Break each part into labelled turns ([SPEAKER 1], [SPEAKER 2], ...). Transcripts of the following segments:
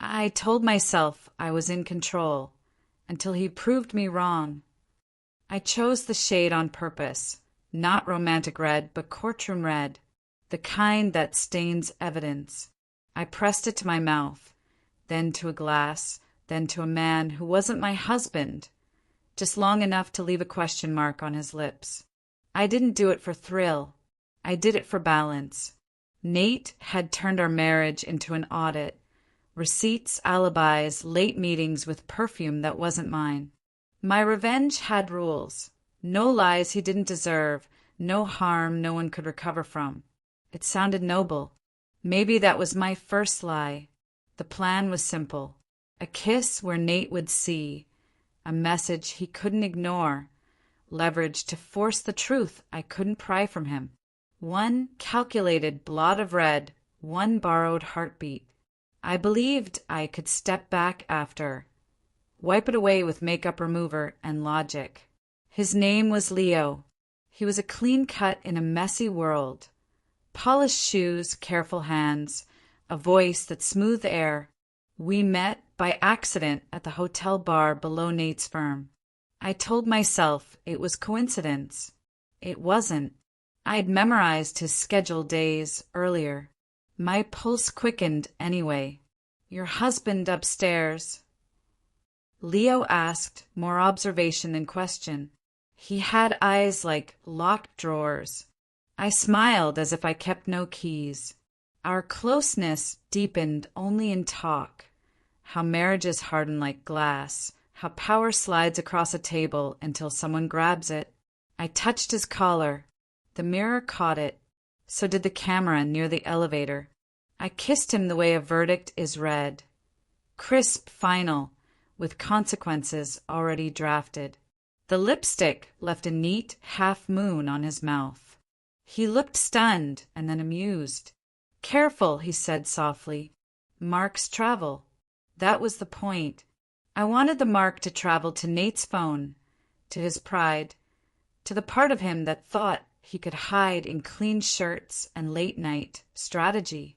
[SPEAKER 1] I told myself I was in control until he proved me wrong. I chose the shade on purpose, not romantic red, but courtroom red, the kind that stains evidence. I pressed it to my mouth, then to a glass, then to a man who wasn't my husband, just long enough to leave a question mark on his lips. I didn't do it for thrill. I did it for balance. Nate had turned our marriage into an audit. Receipts, alibis, late meetings with perfume that wasn't mine. My revenge had rules. No lies he didn't deserve, no harm no one could recover from. It sounded noble. Maybe that was my first lie. The plan was simple. A kiss where Nate would see. A message he couldn't ignore. Leverage to force the truth I couldn't pry from him. One calculated blot of red, one borrowed heartbeat. I believed I could step back after. Wipe it away with makeup remover and logic. His name was Leo. He was a clean cut in a messy world. Polished shoes, careful hands, a voice that smoothed the air. We met by accident at the hotel bar below Nate's firm. I told myself it was coincidence. It wasn't. I'd memorized his scheduled days earlier. My pulse quickened anyway. Your husband upstairs? Leo asked, more observation than question. He had eyes like locked drawers. I smiled as if I kept no keys. Our closeness deepened only in talk. How marriages harden like glass, how power slides across a table until someone grabs it. I touched his collar. The mirror caught it. So did the camera near the elevator. I kissed him the way a verdict is read. Crisp, final, with consequences already drafted. The lipstick left a neat half-moon on his mouth. He looked stunned and then amused. Careful, he said softly. Marks travel. That was the point. I wanted the mark to travel to Nate's phone, to his pride, to the part of him that thought he could hide in clean shirts and late-night strategy.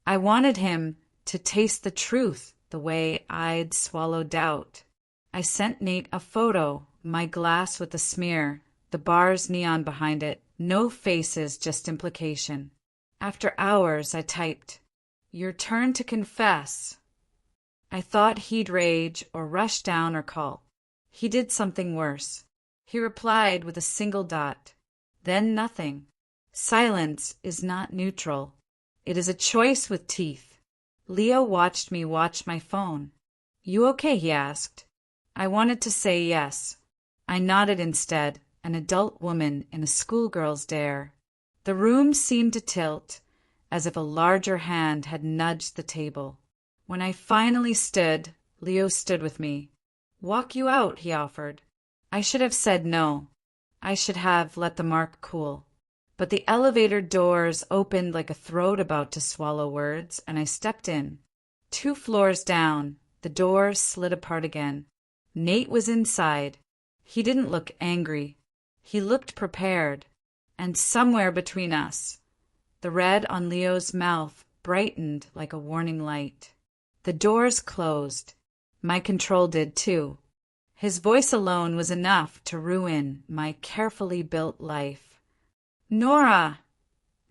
[SPEAKER 1] I wanted him to taste the truth the way I'd swallowed doubt. I sent Nate a photo, my glass with a smear, the bar's neon behind it, no faces, just implication. After hours, I typed, "Your turn to confess." I thought he'd rage or rush down or call. He did something worse. He replied with a single dot. Then nothing. Silence is not neutral. It is a choice with teeth. Leo watched me watch my phone. "You okay?" he asked. I wanted to say yes. I nodded instead, an adult woman in a schoolgirl's dare. The room seemed to tilt, as if a larger hand had nudged the table. When I finally stood, Leo stood with me. "Walk you out," he offered. I should have said no. I should have let the mark cool. But the elevator doors opened like a throat about to swallow words, and I stepped in. 2 floors down, the door slid apart again. Nate was inside. He didn't look angry. He looked prepared. And somewhere between us, the red on Leo's mouth brightened like a warning light. The doors closed. My control did too. His voice alone was enough to ruin my carefully built life. "Nora,"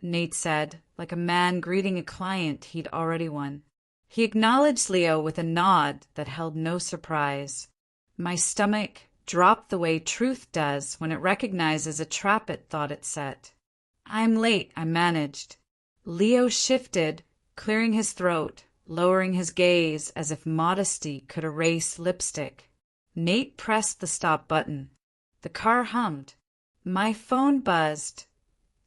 [SPEAKER 1] Nate said, like a man greeting a client he'd already won. He acknowledged Leo with a nod that held no surprise. My stomach dropped the way truth does when it recognizes a trap it thought it set. "I'm late," I managed. Leo shifted, clearing his throat, lowering his gaze as if modesty could erase lipstick. Nate pressed the stop button. The car hummed. My phone buzzed.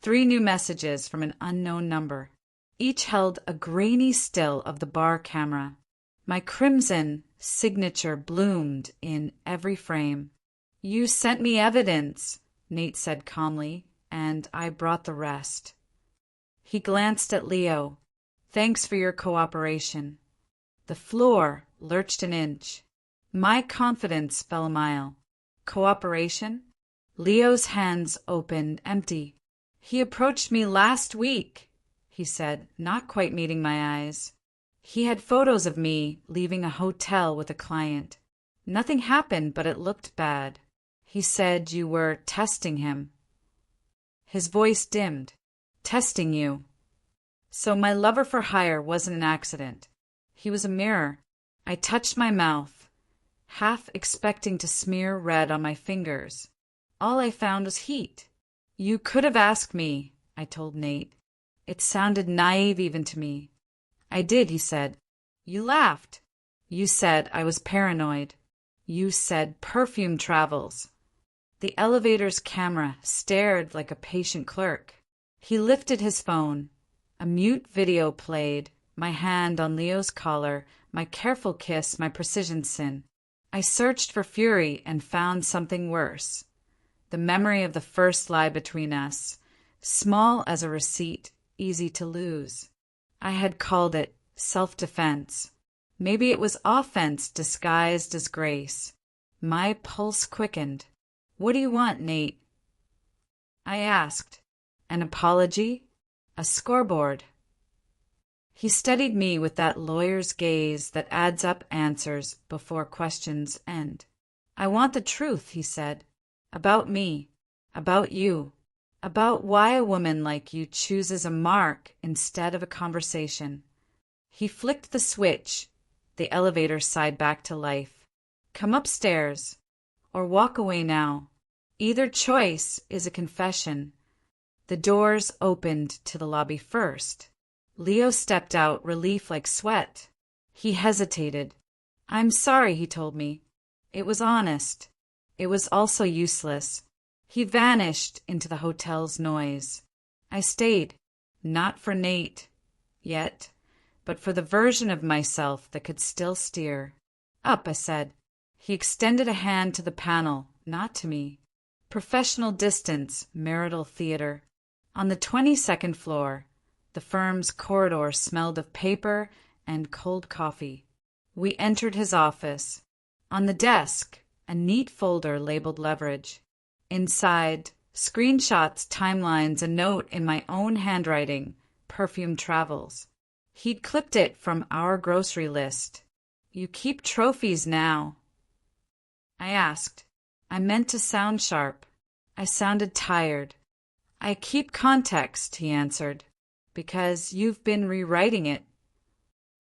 [SPEAKER 1] 3 new messages from an unknown number. Each held a grainy still of the bar camera. My crimson signature bloomed in every frame. "You sent me evidence," Nate said calmly, and I brought the rest. He glanced at Leo. "Thanks for your cooperation." The floor lurched an inch. My confidence fell a mile. Cooperation? Leo's hands opened empty. "He approached me last week," he said, not quite meeting my eyes. He had photos of me leaving a hotel with a client. Nothing happened, but it looked bad. He said you were testing him. His voice dimmed. Testing you. So my lover for hire wasn't an accident. He was a mirror. I touched my mouth, half expecting to smear red on my fingers. All I found was heat. You could have asked me, I told Nate. It sounded naive even to me. I did, he said. You laughed. You said I was paranoid. You said perfume travels. The elevator's camera stared like a patient clerk. He lifted his phone. A mute video played, my hand on Leo's collar, my careful kiss, my precision sin. I searched for fury and found something worse. The memory of the first lie between us, small as a receipt, easy to lose. I had called it self-defense. Maybe it was offense disguised as grace. My pulse quickened. What do you want, Nate? I asked. An apology? A scoreboard? He studied me with that lawyer's gaze that adds up answers before questions end. I want the truth, he said. About me. About you. About why a woman like you chooses a mark instead of a conversation. He flicked the switch. The elevator sighed back to life. Come upstairs. Or walk away now. Either choice is a confession. The doors opened to the lobby first. Leo stepped out, relief like sweat. He hesitated. I'm sorry, he told me. It was honest. It was also useless. He vanished into the hotel's noise. I stayed, not for Nate, yet, but for the version of myself that could still steer. Up, I said. He extended a hand to the panel, not to me. Professional distance, marital theater. On the 22nd floor, the firm's corridor smelled of paper and cold coffee. We entered his office. On the desk, a neat folder labeled leverage. Inside, screenshots, timelines, a note in my own handwriting, perfume travels. He'd clipped it from our grocery list. You keep trophies now. I asked. I meant to sound sharp. I sounded tired. I keep context, he answered, because you've been rewriting it.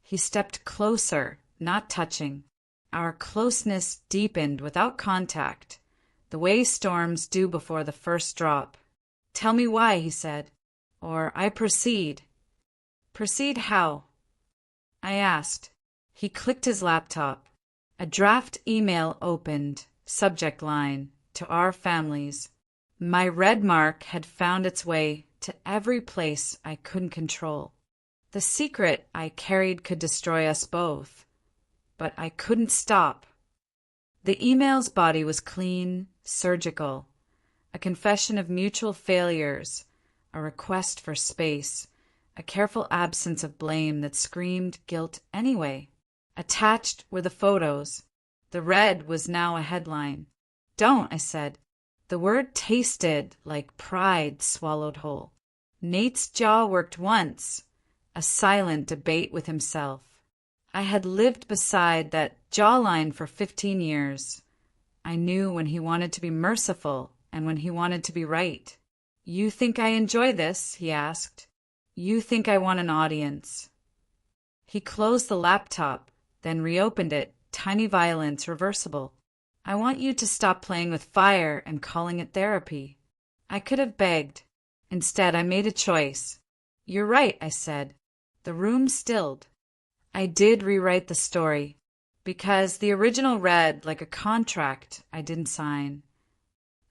[SPEAKER 1] He stepped closer, not touching. Our closeness deepened without contact, the way storms do before the first drop. Tell me why, he said, or I proceed. Proceed how? I asked. He clicked his laptop. A draft email opened, subject line, to our families. My red mark had found its way to every place I couldn't control. The secret I carried could destroy us both, but I couldn't stop. The email's body was clean, surgical, a confession of mutual failures, a request for space, a careful absence of blame that screamed guilt anyway. Attached were the photos. The red was now a headline. Don't, I said. The word tasted like pride swallowed whole. Nate's jaw worked once, a silent debate with himself. I had lived beside that jawline for 15 years. I knew when he wanted to be merciful and when he wanted to be right. You think I enjoy this? He asked. You think I want an audience? He closed the laptop, then reopened it, tiny violence, reversible. I want you to stop playing with fire and calling it therapy. I could have begged. Instead, I made a choice. You're right, I said. The room stilled. I did rewrite the story, because the original read like a contract I didn't sign.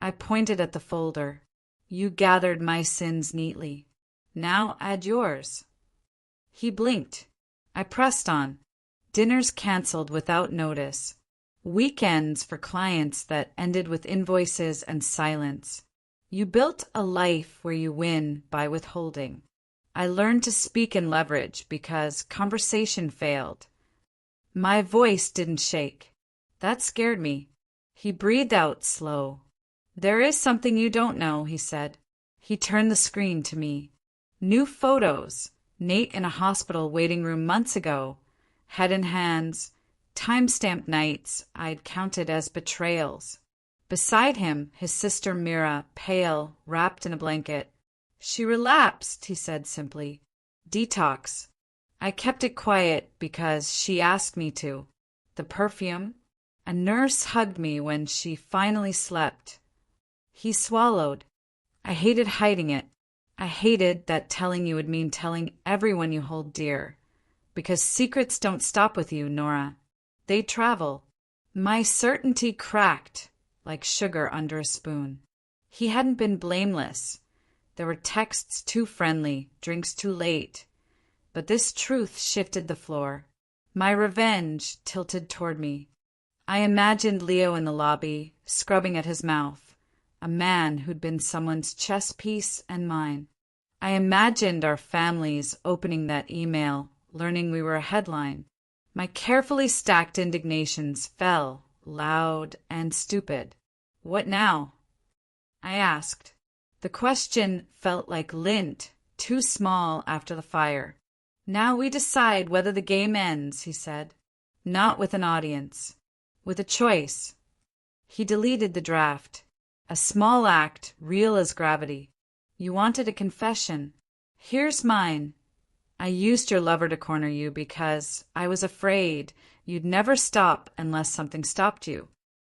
[SPEAKER 1] I pointed at the folder. You gathered my sins neatly. Now add yours. He blinked. I pressed on. Dinners canceled without notice. Weekends for clients that ended with invoices and silence. You built a life where you win by withholding. I learned to speak in leverage because conversation failed. My voice didn't shake. That scared me. He breathed out slow. There is something you don't know, he said. He turned the screen to me. New photos. Nate in a hospital waiting room months ago. head in hands, time-stamped nights I'd counted as betrayals. Beside him, his sister Mira, pale, wrapped in a blanket. "She relapsed," he said simply. "Detox." I kept it quiet because she asked me to. The perfume? A nurse hugged me when she finally slept. He swallowed. I hated hiding it. I hated that telling you would mean telling everyone you hold dear. Because secrets don't stop with you, Nora. They travel. My certainty cracked like sugar under a spoon. He hadn't been blameless. There were texts too friendly, drinks too late. But this truth shifted the floor. My revenge tilted toward me. I imagined Leo in the lobby, scrubbing at his mouth, a man who'd been someone's chess piece and mine. I imagined our families opening that email, learning we were a headline. My carefully stacked indignations fell, loud and stupid. "What now?" I asked. The question felt like lint, too small after the fire. "Now we decide whether the game ends," he said. "Not with an audience. With a choice." He deleted the draft. A small act, real as gravity. "You wanted a confession. Here's mine. I used your lover to corner you because I was afraid you'd never stop unless something stopped you.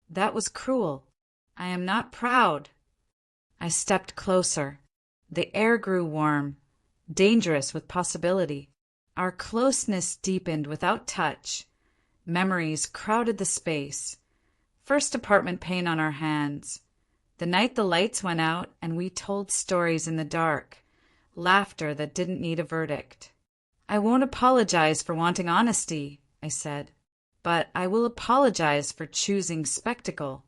[SPEAKER 1] That was cruel. I am not proud." I stepped closer. The air grew warm, dangerous with possibility. Our closeness deepened without touch. Memories crowded the space. First apartment pain on our hands. The night the lights went out and we told stories in the dark. Laughter that didn't need a verdict. "I won't apologize for wanting honesty," I said. "But I will apologize for choosing spectacle."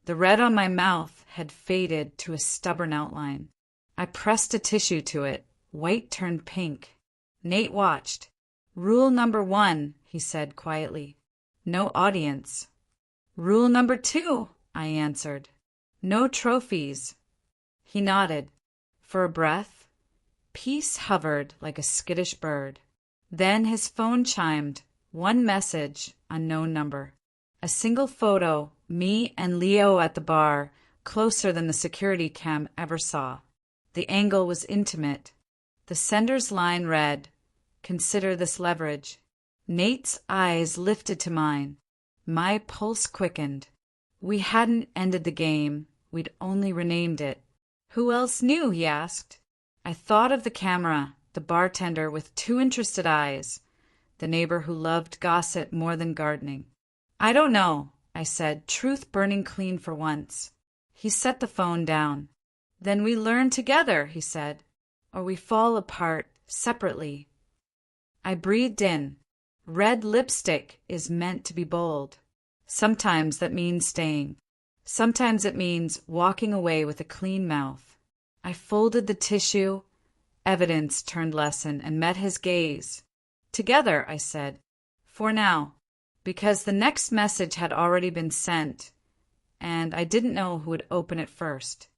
[SPEAKER 1] The red on my mouth had faded to a stubborn outline. I pressed a tissue to it. White turned pink. Nate watched. "Rule number 1, he said quietly. "No audience." "Rule number 2, I answered. "No trophies." He nodded. For a breath, peace hovered like a skittish bird. Then his phone chimed. One message, unknown number. A single photo, me and Leo at the bar, closer than the security cam ever saw. The angle was intimate. The sender's line read, "Consider this leverage." Nate's eyes lifted to mine. My pulse quickened. We hadn't ended the game. We'd only renamed it. "Who else knew?" he asked. I thought of the camera, the bartender with 2 interested eyes, the neighbor who loved gossip more than gardening. "I don't know," I said, truth burning clean for once. He set the phone down. "Then we learn together," he said, "or we fall apart separately." I breathed in. Red lipstick is meant to be bold. Sometimes that means staying. Sometimes it means walking away with a clean mouth. I folded the tissue. Evidence turned lesson and met his gaze. "Together," I said. "For now." Because the next message had already been sent, and I didn't know who would open it first.